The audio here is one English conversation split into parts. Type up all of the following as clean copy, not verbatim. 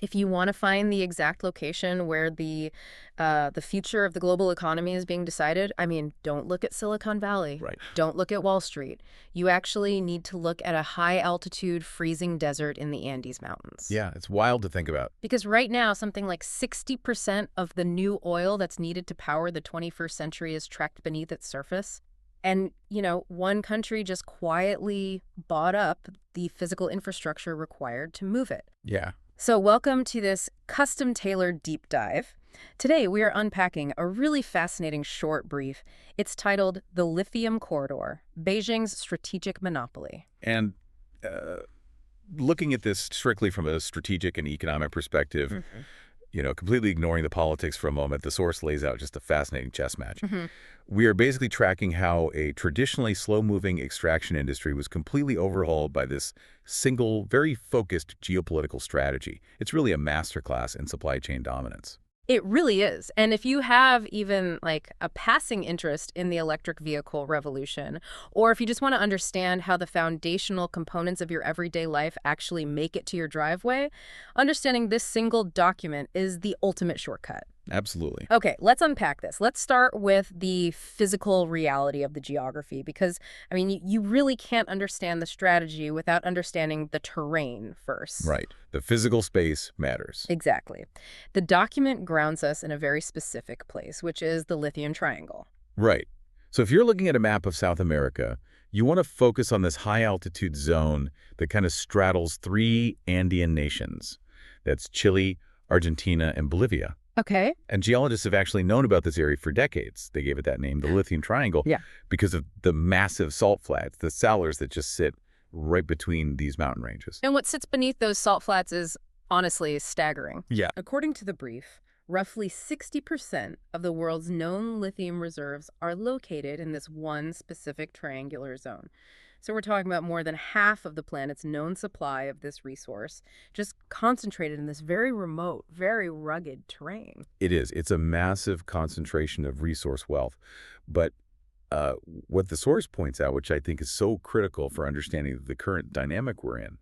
If you want to find the exact location where the future of the global economy is being decided, I mean, don't look at Silicon Valley. Right. Don't look at Wall Street. You actually need to look at a high-altitude freezing desert in the Andes Mountains. Yeah, it's wild to think about. Because right now, something like 60% of the new oil that's needed to power the 21st century is trapped beneath its surface. And, one country just quietly bought up the physical infrastructure required to move it. Yeah. So welcome to this custom-tailored deep dive. Today, we are unpacking a really fascinating short brief. It's titled The Lithium Corridor, Beijing's Strategic Monopoly. And looking at this strictly from a strategic and economic perspective, completely ignoring the politics for a moment, the source lays out just a fascinating chess match. We are basically tracking how a traditionally slow-moving extraction industry was completely overhauled by this single, very focused geopolitical strategy. It's really a masterclass in supply chain dominance. It really is. And if you have even like a passing interest in the electric vehicle revolution, or if you just want to understand how the foundational components of your everyday life actually make it to your driveway, understanding this single document is the ultimate shortcut. Absolutely. Okay, let's unpack this. Let's start with the physical reality of the geography because, I mean, you really can't understand the strategy without understanding the terrain first. Right. The physical space matters. Exactly. The document grounds us in a very specific place, which is the Lithium Triangle. Right. So if you're looking at a map of South America, you want to focus on this high-altitude zone that kind of straddles three Andean nations. That's Chile, Argentina, and Bolivia. Okay. And geologists have actually known about this area for decades. They gave it that name, the Lithium Triangle, because of the massive salt flats, the salars that just sit right between these mountain ranges. And what sits beneath those salt flats is honestly staggering. Yeah. According to the brief, roughly 60% of the world's known lithium reserves are located in this one specific triangular zone. So we're talking about more than half of the planet's known supply of this resource, just concentrated in this very remote, very rugged terrain. It is. It's a massive concentration of resource wealth. But what the source points out, which I think is so critical for understanding the current dynamic we're in,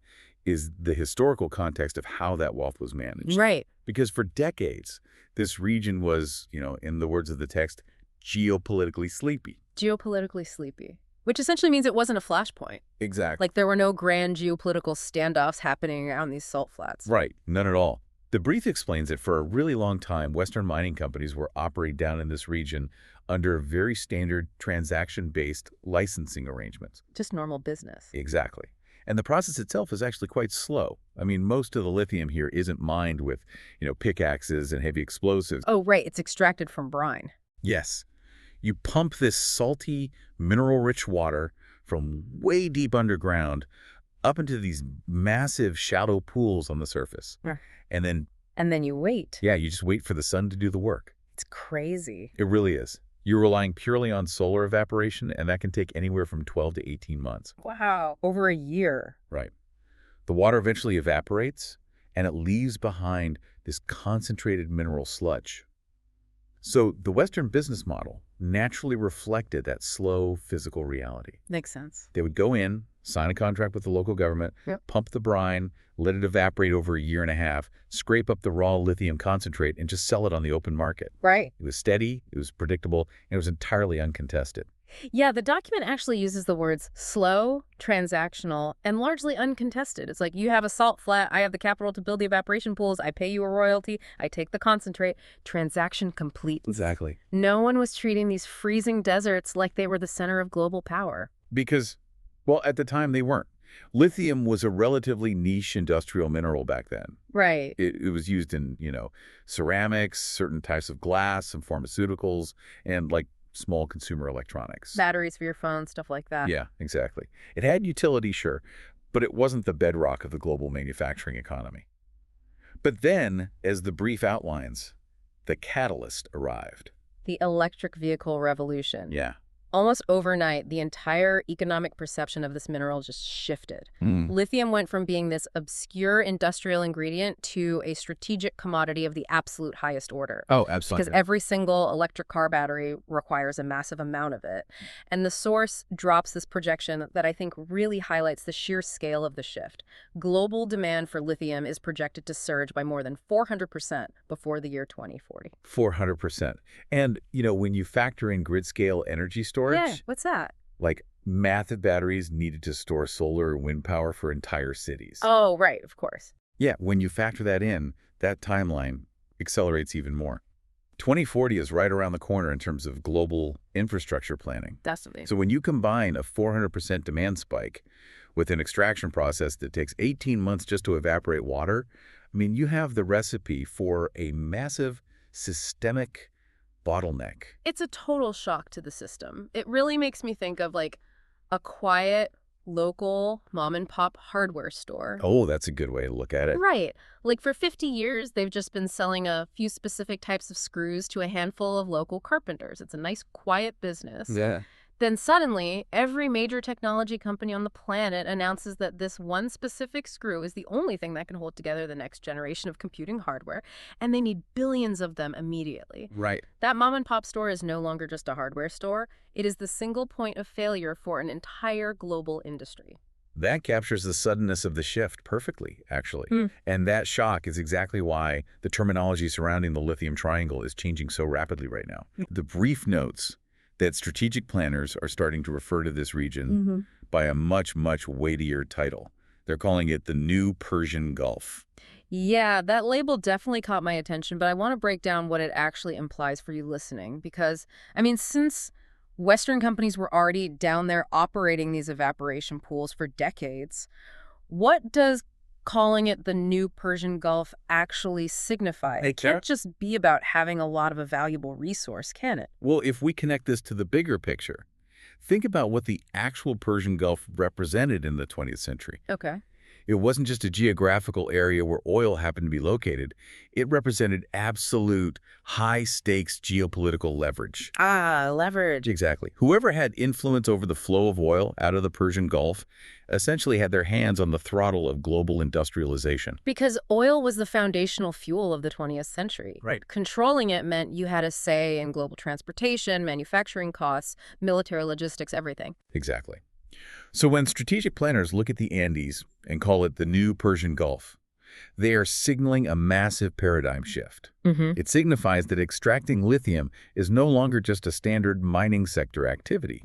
is the historical context of how that wealth was managed. Right. Because for decades, this region was, in the words of the text, geopolitically sleepy. Geopolitically sleepy. Which essentially means it wasn't a flashpoint. Exactly. Like there were no grand geopolitical standoffs happening on these salt flats. Right. None at all. The brief explains that for a really long time, Western mining companies were operating down in this region under very standard transaction-based licensing arrangements. Just normal business. Exactly. And the process itself is actually quite slow. I mean, most of the lithium here isn't mined with, pickaxes and heavy explosives. Oh, right. It's extracted from brine. Yes. You pump this salty, mineral-rich water from way deep underground up into these massive shallow pools on the surface. Yeah. And then you wait. Yeah, you just wait for the sun to do the work. It's crazy. It really is. You're relying purely on solar evaporation, and that can take anywhere from 12 to 18 months. Wow. Over a year. Right. The water eventually evaporates, and it leaves behind this concentrated mineral sludge. So the Western business model naturally reflected that slow physical reality. Makes sense. They would go in, sign a contract with the local government, pump the brine, let it evaporate over a year and a half, scrape up the raw lithium concentrate, and just sell it on the open market. Right. It was steady, it was predictable, and it was entirely uncontested. Yeah, the document actually uses the words slow, transactional, and largely uncontested. It's like you have a salt flat, I have the capital to build the evaporation pools, I pay you a royalty, I take the concentrate, transaction complete. Exactly. No one was treating these freezing deserts like they were the center of global power. Because, well, at the time they weren't. Lithium was a relatively niche industrial mineral back then. Right. It was used in, ceramics, certain types of glass, some pharmaceuticals, and small consumer electronics. Batteries for your phone, stuff like that. Yeah, exactly. It had utility, sure, but it wasn't the bedrock of the global manufacturing economy. But then, as the brief outlines, the catalyst arrived. The electric vehicle revolution. Yeah. Almost overnight, the entire economic perception of this mineral just shifted. Mm. Lithium went from being this obscure industrial ingredient to a strategic commodity of the absolute highest order. Oh, Because absolutely. every single electric car battery requires a massive amount of it. And the source drops this projection that I think really highlights the sheer scale of the shift. Global demand for lithium is projected to surge by more than 400% before the year 2040. 400%. And, when you factor in grid-scale energy Yeah, storage, what's that? like massive batteries needed to store solar or wind power for entire cities. Oh, right, of course. Yeah, when you factor that in, that timeline accelerates even more. 2040 is right around the corner in terms of global infrastructure planning. Definitely. So when you combine a 400% demand spike with an extraction process that takes 18 months just to evaporate water, you have the recipe for a massive systemic bottleneck. It's a total shock to the system. It really makes me think of like a quiet, local mom and pop hardware store. Oh, that's a good way to look at it. Right. Like for 50 years, they've just been selling a few specific types of screws to a handful of local carpenters. It's a nice, quiet business. Yeah. Then suddenly, every major technology company on the planet announces that this one specific screw is the only thing that can hold together the next generation of computing hardware, and they need billions of them immediately. Right. That mom and pop store is no longer just a hardware store. It is the single point of failure for an entire global industry. That captures the suddenness of the shift perfectly, actually. Mm. And that shock is exactly why the terminology surrounding the Lithium Triangle is changing so rapidly right now. The brief notes that strategic planners are starting to refer to this region by a much, much weightier title. They're calling it the New Persian Gulf. Yeah, that label definitely caught my attention, but I want to break down what it actually implies for you listening because, since Western companies were already down there operating these evaporation pools for decades, what does calling it the New Persian Gulf actually signify? Hey, It can't just be about having a lot of a valuable resource, can it? Well, if we connect this to the bigger picture, think about what the actual Persian Gulf represented in the 20th century. Okay. It wasn't just a geographical area where oil happened to be located. It represented absolute high-stakes geopolitical leverage. Ah, leverage. Exactly. Whoever had influence over the flow of oil out of the Persian Gulf essentially had their hands on the throttle of global industrialization. Because oil was the foundational fuel of the 20th century. Right. Controlling it meant you had a say in global transportation, manufacturing costs, military logistics, everything. Exactly. So when strategic planners look at the Andes and call it the New Persian Gulf, they are signaling a massive paradigm shift. It signifies that extracting lithium is no longer just a standard mining sector activity.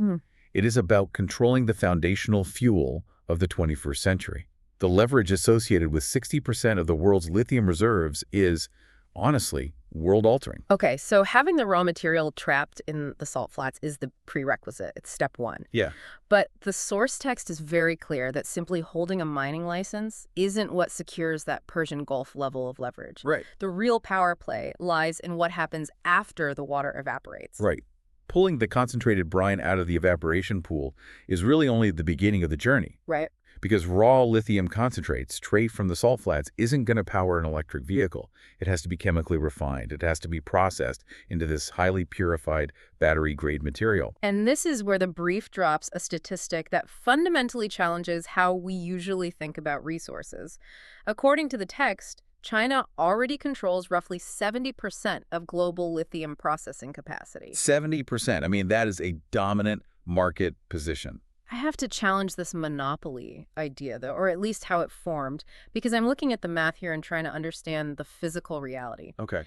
It is about controlling the foundational fuel of the 21st century. The leverage associated with 60% of the world's lithium reserves is, honestly, world-altering. Okay, so having the raw material trapped in the salt flats is the prerequisite. It's step one. Yeah. But the source text is very clear that simply holding a mining license isn't what secures that Persian Gulf level of leverage. Right. The real power play lies in what happens after the water evaporates. Right. Pulling the concentrated brine out of the evaporation pool is really only the beginning of the journey. Right. Because raw lithium concentrate straight from the salt flats isn't going to power an electric vehicle. It has to be chemically refined. It has to be processed into this highly purified battery-grade material. And this is where the brief drops a statistic that fundamentally challenges how we usually think about resources. According to the text, China already controls roughly 70% of global lithium processing capacity. 70%. That is a dominant market position. I have to challenge this monopoly idea, though, or at least how it formed, because I'm looking at the math here and trying to understand the physical reality. Okay.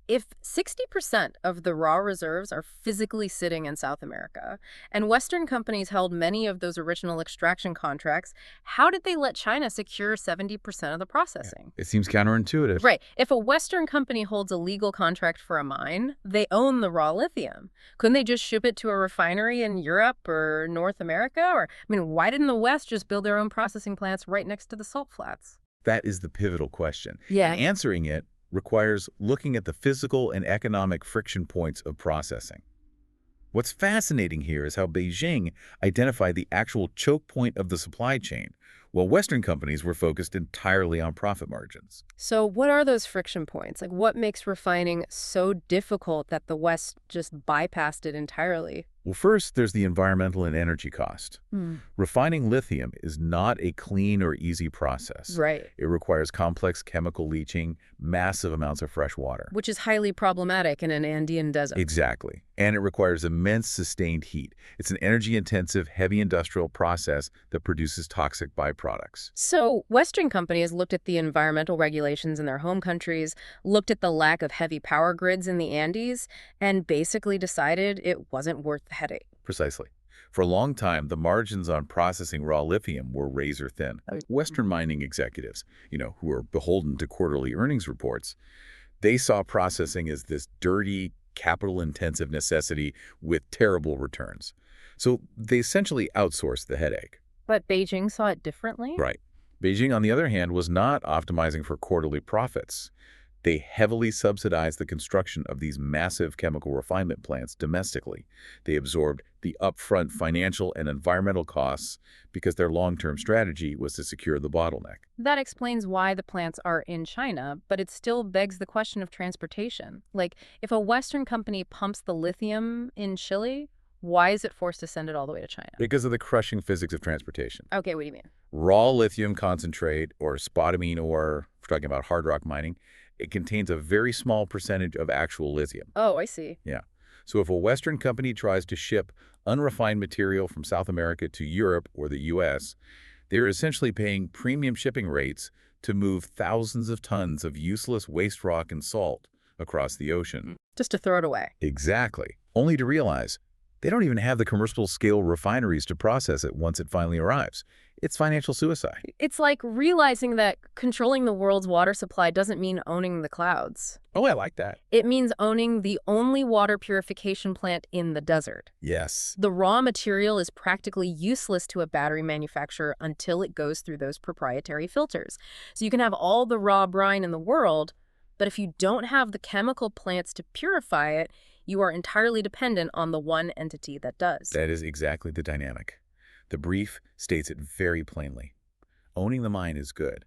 If 60% of the raw reserves are physically sitting in South America, and Western companies held many of those original extraction contracts, how did they let China secure 70% of the processing? It seems counterintuitive. Right. If a Western company holds a legal contract for a mine, they own the raw lithium. Couldn't they just ship it to a refinery in Europe or North America? Or, why didn't the West just build their own processing plants right next to the salt flats? That is the pivotal question. Yeah. And answering it requires looking at the physical and economic friction points of processing. What's fascinating here is how Beijing identified the actual choke point of the supply chain, while Western companies were focused entirely on profit margins. So what are those friction points? Like, what makes refining so difficult that the West just bypassed it entirely? Well, first, there's the environmental and energy cost. Hmm. Refining lithium is not a clean or easy process. Right. It requires complex chemical leaching, massive amounts of fresh water. Which is highly problematic in an Andean desert. Exactly. And it requires immense sustained heat. It's an energy-intensive, heavy industrial process that produces toxic byproducts. So, Western companies looked at the environmental regulations in their home countries, looked at the lack of heavy power grids in the Andes, and basically decided it wasn't worth the headache. Precisely. For a long time, the margins on processing raw lithium were razor thin. Western mining executives, who were beholden to quarterly earnings reports, they saw processing as this dirty, capital-intensive necessity with terrible returns. So they essentially outsourced the headache. But Beijing saw it differently? Right. Beijing, on the other hand, was not optimizing for quarterly profits. They heavily subsidized the construction of these massive chemical refinement plants domestically. They absorbed the upfront financial and environmental costs because their long-term strategy was to secure the bottleneck. That explains why the plants are in China, but it still begs the question of transportation. Like, if a Western company pumps the lithium in Chile, why is it forced to send it all the way to China? Because of the crushing physics of transportation. Okay, what do you mean? Raw lithium concentrate, or spodumene ore, if we're talking about hard rock mining, it contains a very small percentage of actual lithium. Oh, I see. Yeah. So if a Western company tries to ship unrefined material from South America to Europe or the U.S., they're essentially paying premium shipping rates to move thousands of tons of useless waste rock and salt across the ocean. Just to throw it away. Exactly. Only to realize they don't even have the commercial scale refineries to process it once it finally arrives. It's financial suicide. It's like realizing that controlling the world's water supply doesn't mean owning the clouds. Oh, I like that. It means owning the only water purification plant in the desert. Yes. The raw material is practically useless to a battery manufacturer until it goes through those proprietary filters. So you can have all the raw brine in the world, but if you don't have the chemical plants to purify it, you are entirely dependent on the one entity that does. That is exactly the dynamic. The brief states it very plainly. Owning the mine is good,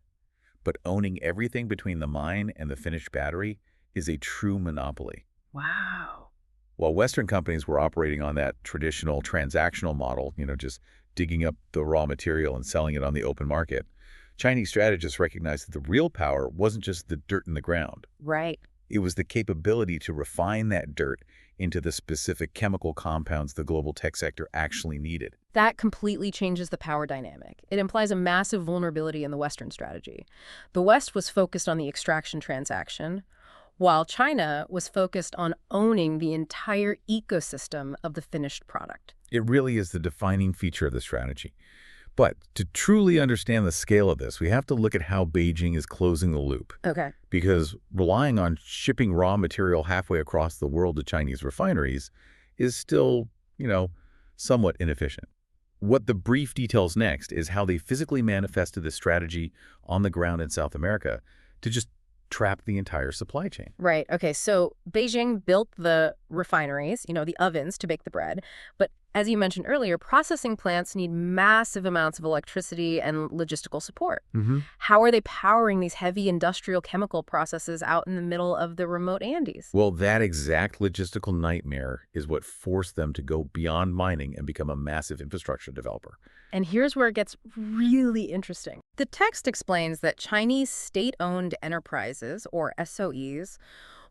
but owning everything between the mine and the finished battery is a true monopoly. Wow. While Western companies were operating on that traditional transactional model, just digging up the raw material and selling it on the open market, Chinese strategists recognized that the real power wasn't just the dirt in the ground. Right. It was the capability to refine that dirt into the specific chemical compounds the global tech sector actually needed. That completely changes the power dynamic. It implies a massive vulnerability in the Western strategy. The West was focused on the extraction transaction, while China was focused on owning the entire ecosystem of the finished product. It really is the defining feature of the strategy. But to truly understand the scale of this, we have to look at how Beijing is closing the loop. Okay. Because relying on shipping raw material halfway across the world to Chinese refineries is still, somewhat inefficient. What the brief details next is how they physically manifested this strategy on the ground in South America to just trap the entire supply chain. Right. Okay. So Beijing built the refineries, the ovens to bake the bread. But as you mentioned earlier, processing plants need massive amounts of electricity and logistical support. How are they powering these heavy industrial chemical processes out in the middle of the remote Andes? Well, that exact logistical nightmare is what forced them to go beyond mining and become a massive infrastructure developer. And here's where it gets really interesting. The text explains that Chinese state-owned enterprises, or SOEs,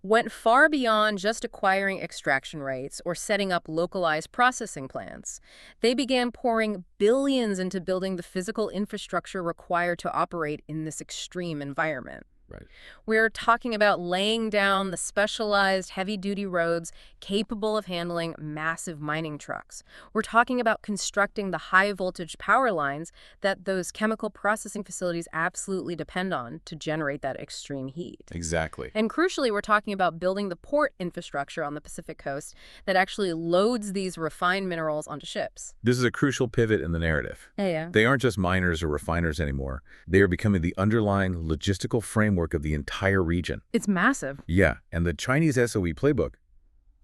went far beyond just acquiring extraction rights or setting up localized processing plants. They began pouring billions into building the physical infrastructure required to operate in this extreme environment. Right. We're talking about laying down the specialized heavy-duty roads capable of handling massive mining trucks. We're talking about constructing the high-voltage power lines that those chemical processing facilities absolutely depend on to generate that extreme heat. Exactly. And crucially, we're talking about building the port infrastructure on the Pacific coast that actually loads these refined minerals onto ships. This is a crucial pivot in the narrative. Yeah. They aren't just miners or refiners anymore. They are becoming the underlying logistical framework of the entire region. It's massive. Yeah, and the Chinese SOE playbook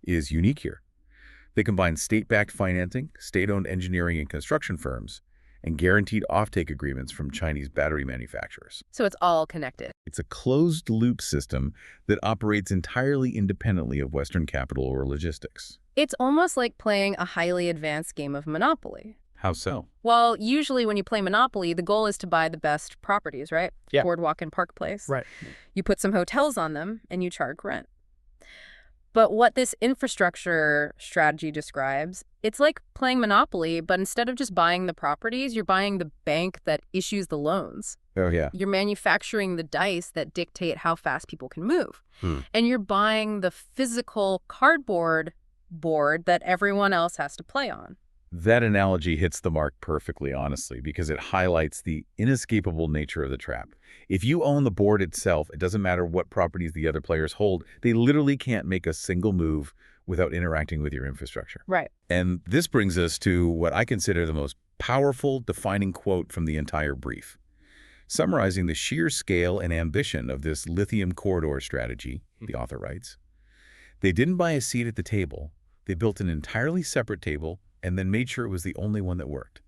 is unique here. They combine state-backed financing, state-owned engineering and construction firms, and guaranteed offtake agreements from Chinese battery manufacturers. So it's all connected. It's a closed-loop system that operates entirely independently of Western capital or logistics. It's almost like playing a highly advanced game of Monopoly. How so? Well, usually when you play Monopoly, the goal is to buy the best properties, right? Yeah. Boardwalk and Park Place. Right. You put some hotels on them and you charge rent. But what this infrastructure strategy describes, it's like playing Monopoly, but instead of just buying the properties, you're buying the bank that issues the loans. Oh, yeah. You're manufacturing the dice that dictate how fast people can move. And you're buying the physical cardboard board that everyone else has to play on. That analogy hits the mark perfectly, honestly, because it highlights the inescapable nature of the trap. If you own the board itself, it doesn't matter what properties the other players hold. They literally can't make a single move without interacting with your infrastructure. Right. And this brings us to what I consider the most powerful, defining quote from the entire brief. Summarizing the sheer scale and ambition of this lithium corridor strategy, the author writes, "They didn't buy a seat at the table. They built an entirely separate table and then made sure it was the only one that worked."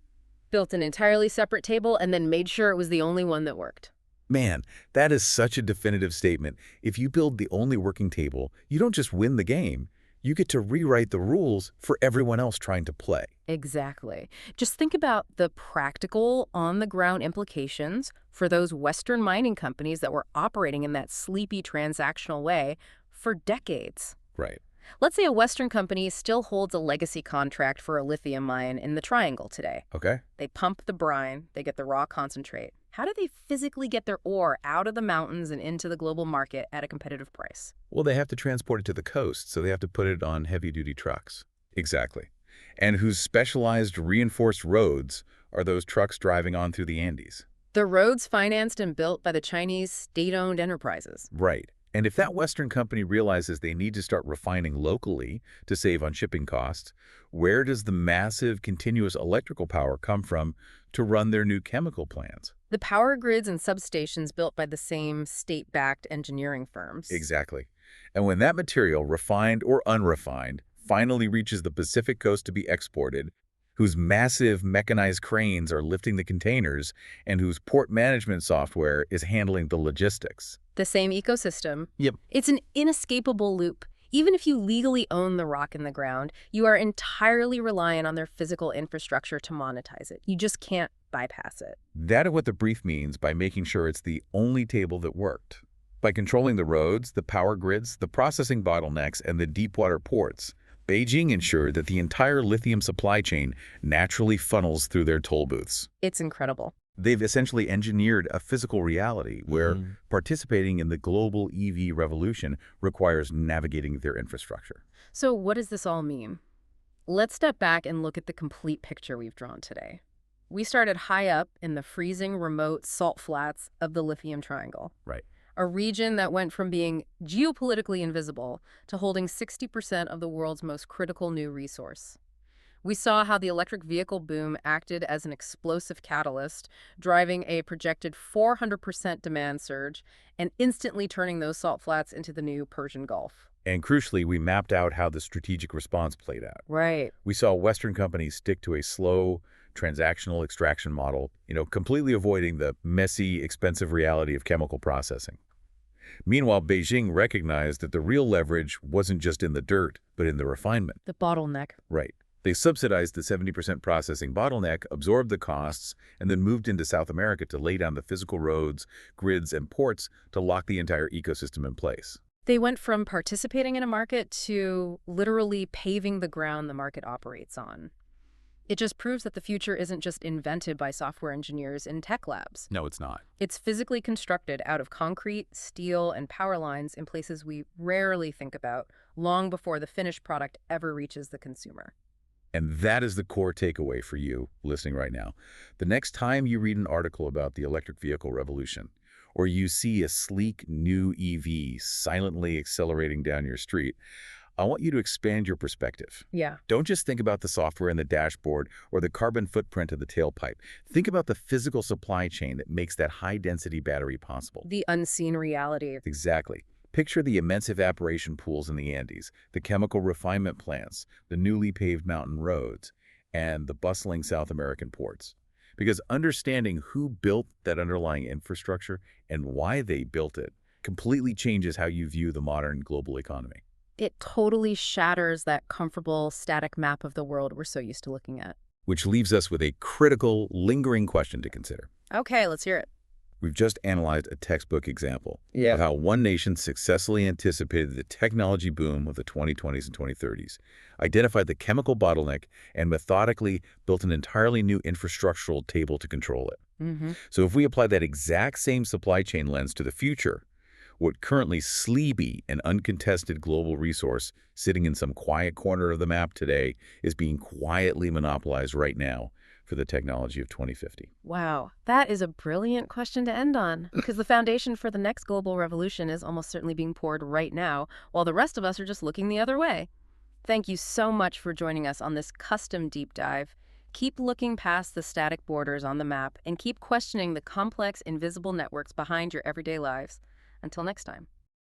Built an entirely separate table and then made sure it was the only one that worked. Man, that is such a definitive statement. If you build the only working table, you don't just win the game. You get to rewrite the rules for everyone else trying to play. Exactly. Just think about the practical, on-the-ground implications for those Western mining companies that were operating in that sleepy transactional way for decades. Right. Let's say a Western company still holds a legacy contract for a lithium mine in the Triangle today. Okay. They pump the brine, they get the raw concentrate. How do they physically get their ore out of the mountains and into the global market at a competitive price? Well, they have to transport it to the coast, so they have to put it on heavy-duty trucks. Exactly. And whose specialized reinforced roads are those trucks driving on through the Andes? The roads financed and built by the Chinese state-owned enterprises. Right. And if that Western company realizes they need to start refining locally to save on shipping costs, where does the massive continuous electrical power come from to run their new chemical plants? The power grids and substations built by the same state-backed engineering firms. Exactly. And when that material, refined or unrefined, finally reaches the Pacific coast to be exported, whose massive mechanized cranes are lifting the containers, and whose port management software is handling the logistics. The same ecosystem. Yep. It's an inescapable loop. Even if you legally own the rock in the ground, you are entirely reliant on their physical infrastructure to monetize it. You just can't bypass it. That is what the brief means by making sure it's the only table that worked. By controlling the roads, the power grids, the processing bottlenecks, and the deep-water ports, Beijing ensured that the entire lithium supply chain naturally funnels through their toll booths. It's incredible. They've essentially engineered a physical reality where participating in the global EV revolution requires navigating their infrastructure. So what does this all mean? Let's step back and look at the complete picture we've drawn today. We started high up in the freezing, remote salt flats of the Lithium Triangle. Right. A region that went from being geopolitically invisible to holding 60% of the world's most critical new resource. We saw how the electric vehicle boom acted as an explosive catalyst, driving a projected 400% demand surge and instantly turning those salt flats into the new Persian Gulf. And crucially, we mapped out how the strategic response played out. Right. We saw Western companies stick to a slow, transactional extraction model, completely avoiding the messy, expensive reality of chemical processing. Meanwhile, Beijing recognized that the real leverage wasn't just in the dirt, but in the refinement. The bottleneck. Right. They subsidized the 70% processing bottleneck, absorbed the costs, and then moved into South America to lay down the physical roads, grids, and ports to lock the entire ecosystem in place. They went from participating in a market to literally paving the ground the market operates on. It just proves that the future isn't just invented by software engineers in tech labs. No, it's not. It's physically constructed out of concrete, steel, and power lines in places we rarely think about, long before the finished product ever reaches the consumer. And that is the core takeaway for you listening right now. The next time you read an article about the electric vehicle revolution, or you see a sleek new EV silently accelerating down your street, I want you to expand your perspective. Yeah. Don't just think about the software in the dashboard or the carbon footprint of the tailpipe. Think about the physical supply chain that makes that high-density battery possible. The unseen reality. Exactly. Picture the immense evaporation pools in the Andes, the chemical refinement plants, the newly paved mountain roads, and the bustling South American ports. Because understanding who built that underlying infrastructure and why they built it completely changes how you view the modern global economy. It totally shatters that comfortable, static map of the world we're so used to looking at. Which leaves us with a critical, lingering question to consider. Okay, let's hear it. We've just analyzed a textbook example Yeah. of how one nation successfully anticipated the technology boom of the 2020s and 2030s, identified the chemical bottleneck, and methodically built an entirely new infrastructural table to control it. Mm-hmm. So if we apply that exact same supply chain lens to the future, what currently sleepy and uncontested global resource sitting in some quiet corner of the map today is being quietly monopolized right now for the technology of 2050. Wow, that is a brilliant question to end on, because the foundation for the next global revolution is almost certainly being poured right now, while the rest of us are just looking the other way. Thank you so much for joining us on this custom deep dive. Keep looking past the static borders on the map and keep questioning the complex, invisible networks behind your everyday lives. Until next time.